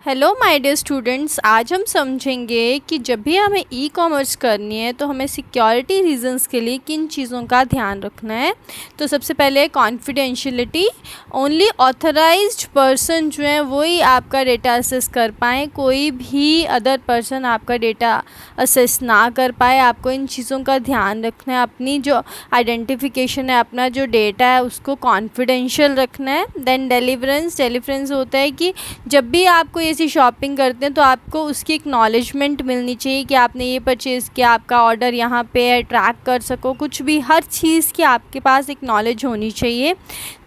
Hello my dear students, आज हम समझेंगे कि जब भी हमें ई कॉमर्स करनी है तो हमें सिक्योरिटी रीजंस के लिए किन चीज़ों का ध्यान रखना है। तो सबसे पहले कॉन्फिडेंशियलिटी, ओनली ऑथराइज्ड पर्सन जो है वही आपका डेटा असेस कर पाएँ, कोई भी अदर पर्सन आपका डेटा असेस ना कर पाए। आपको इन चीज़ों का ध्यान रखना है। अपनी जो आइडेंटिफिकेशन है, अपना जो डेटा है उसको कॉन्फिडेंशियल रखना है। देन डिलीवरेंस होता है कि जब भी आप कोई ऐसी शॉपिंग करते हैं तो आपको उसकी एक्नॉलेजमेंट मिलनी चाहिए कि आपने ये परचेज़ किया, आपका ऑर्डर यहाँ पे है, ट्रैक कर सको कुछ भी, हर चीज़ की आपके पास एक नॉलेज होनी चाहिए।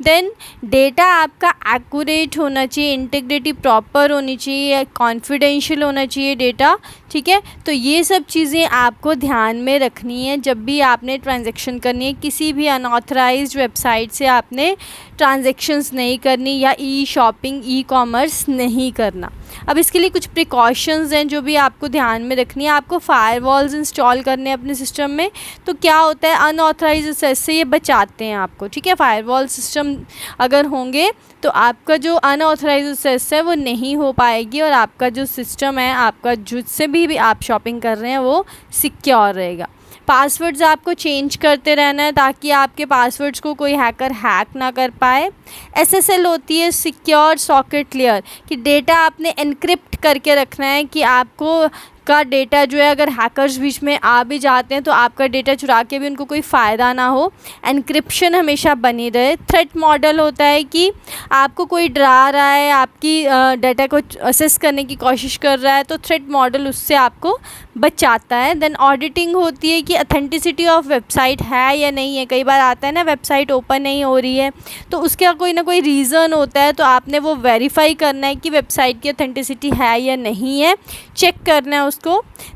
देन डेटा आपका एक्यूरेट होना चाहिए, इंटीग्रिटी प्रॉपर होनी चाहिए, कॉन्फिडेंशियल होना चाहिए डेटा, ठीक है। तो ये सब चीज़ें आपको ध्यान में रखनी है जब भी आपने ट्रांजैक्शन करनी है। किसी भी अनऑथराइज्ड वेबसाइट से आपने ट्रांजैक्शंस नहीं करनी या ई शॉपिंग, ई कॉमर्स नहीं करना। अब इसके लिए कुछ प्रिकॉशंस हैं जो भी आपको ध्यान में रखनी है। आपको फायरवॉल्स इंस्टॉल करने हैं अपने सिस्टम में। तो क्या होता है, अनऑथराइज्ड एक्सेस से ये बचाते हैं आपको, ठीक है। फायरवॉल सिस्टम अगर होंगे तो आपका जो अनऑथराइज्ड एक्सेस है वो नहीं हो पाएगी और आपका जो सिस्टम है, आपका जिससे भी आप शॉपिंग कर रहे हैं वो सिक्योर रहेगा। पासवर्ड्स आपको चेंज करते रहना है ताकि आपके पासवर्ड्स को कोई हैकर हैक ना कर पाए। SSL होती है सिक्योर सॉकेट लेयर, कि डेटा आपने एनक्रिप्ट करके रखना है कि आपको का डेटा जो है अगर हैकर्स बीच में आ भी जाते हैं तो आपका डेटा चुरा के भी उनको कोई फ़ायदा ना हो। एनक्रिप्शन हमेशा बनी रहे। थ्रेट मॉडल होता है कि आपको कोई डरा रहा है, आपकी डाटा को असेस करने की कोशिश कर रहा है, तो थ्रेट मॉडल उससे आपको बचाता है। देन ऑडिटिंग होती है कि अथेंटिसिटी ऑफ वेबसाइट है या नहीं है। कई बार आता है ना, वेबसाइट ओपन नहीं हो रही है तो उसका कोई ना कोई रीज़न होता है, तो आपने वो वेरीफाई करना है कि वेबसाइट की अथेंटिसिटी है या नहीं है, चेक करना है उसको।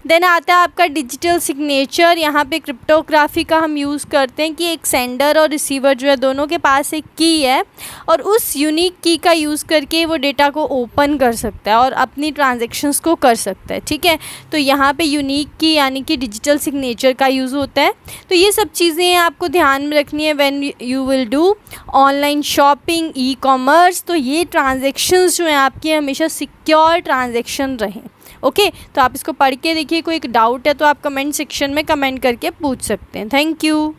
देन आता है आपका डिजिटल सिग्नेचर। यहाँ पे क्रिप्टोग्राफी का हम यूज़ करते हैं कि एक सेंडर और रिसीवर जो है दोनों के पास एक की है और उस यूनिक की का यूज़ करके वो डेटा को ओपन कर सकता है और अपनी ट्रांजैक्शंस को कर सकता है, ठीक है। तो यहाँ पे यूनिक की यानी कि डिजिटल सिग्नेचर का यूज़ होता है। तो ये सब चीज़ें आपको ध्यान में रखनी है when you will do online shopping, e commerce. तो ये ट्रांजैक्शंस जो हैं आपकी हमेशा सिक्योर ट्रांजैक्शन रहें, ओके। तो आप इसको पढ़ के देखिए, कोई एक डाउट है तो आप कमेंट सेक्शन में कमेंट करके पूछ सकते हैं। Thank you.